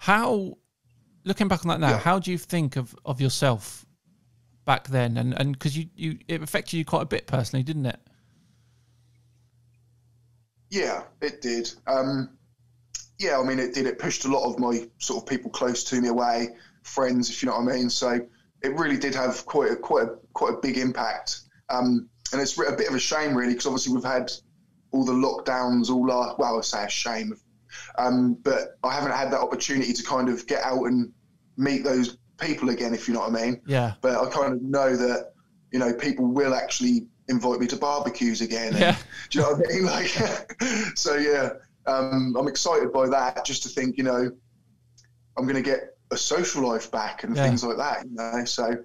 How, looking back on that now, Yeah. how do you think of yourself back then? And because it affected you quite a bit personally, didn't it? Yeah, it did. Yeah, I mean, it did. It pushed a lot of my sort of people close to me away, friends, if you know what I mean. So it really did have quite a big impact. And it's a bit of a shame, really, because obviously we've had all the lockdowns, well, I say a shame, but I haven't had that opportunity to kind of get out and meet those people again, if you know what I mean. Yeah. But I kind of know that, you know, people will actually invite me to barbecues again. And, Yeah. do you know what I mean? Like, so yeah, I'm excited by that, just to think, you know, I'm going to get a social life back and things like that, you know. So,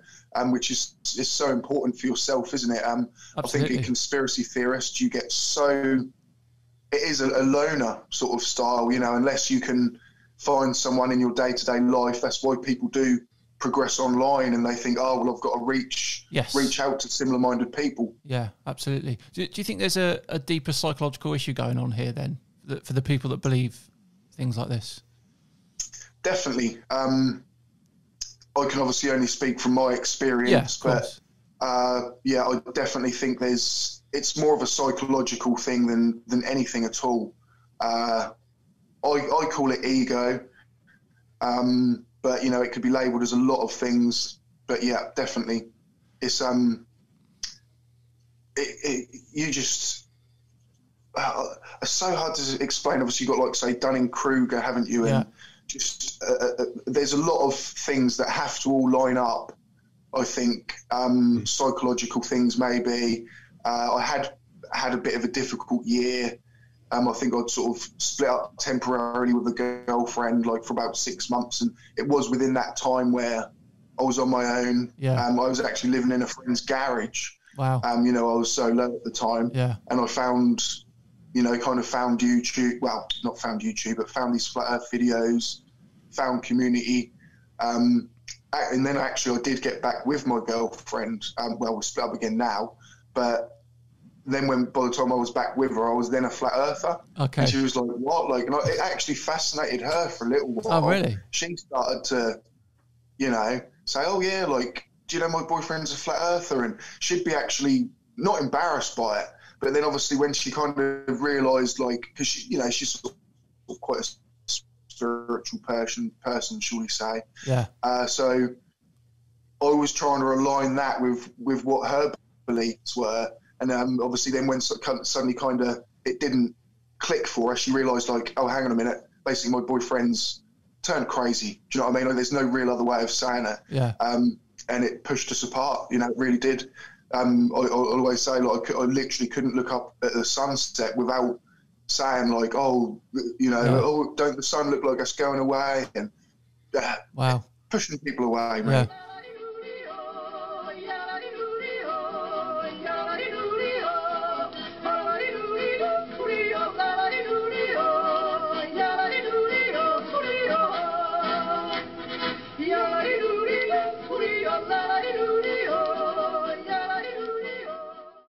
which is so important for yourself, isn't it? I think a conspiracy theorist, you get so, it is a loner sort of style, you know, unless you can find someone in your day-to-day life. That's why people do progress online, and they think, oh, well, I've got to reach out to similar-minded people. Yeah, absolutely. Do you think there's a deeper psychological issue going on here then, for the people that believe things like this? Definitely. I can obviously only speak from my experience, but yeah, I definitely think it's more of a psychological thing than anything at all. I call it ego, but you know, it could be labelled as a lot of things. But yeah, definitely, it's you just it's so hard to explain. Obviously, you've got, like, say, Dunning-Kruger, haven't you? And just there's a lot of things that have to all line up. I think psychological things maybe. I had a bit of a difficult year. I think I'd sort of split up temporarily with a girlfriend, like, for about 6 months, and it was within that time where I was on my own. Yeah. I was actually living in a friend's garage. Wow. You know, I was solo at the time. Yeah. And I found, you know, kind of found YouTube. Well, not found YouTube, but found these flat Earth videos, found community. And then actually I did get back with my girlfriend. Well, we're split up again now, but then by the time I was back with her, I was then a flat earther. Okay. And she was like, what? Like, and it actually fascinated her for a little while. Oh, really? She started to, you know, say, oh yeah, like, do you know my boyfriend's a flat earther? And she'd be actually not embarrassed by it. But then obviously when she kind of realised, like, because she, you know, she's sort of quite a spiritual person, shall we say. Yeah. So I was trying to align that with what her beliefs were. And obviously then when suddenly kind of it didn't click for her, she realised, like, oh, hang on a minute, basically my boyfriend's turned crazy. Do you know what I mean? Like, there's no real other way of saying it. Yeah. And it pushed us apart, you know, it really did. I always say, like, I literally couldn't look up at the sunset without saying, like, oh, you know, oh, don't the sun look like it's going away? And wow, pushing people away, man. Yeah.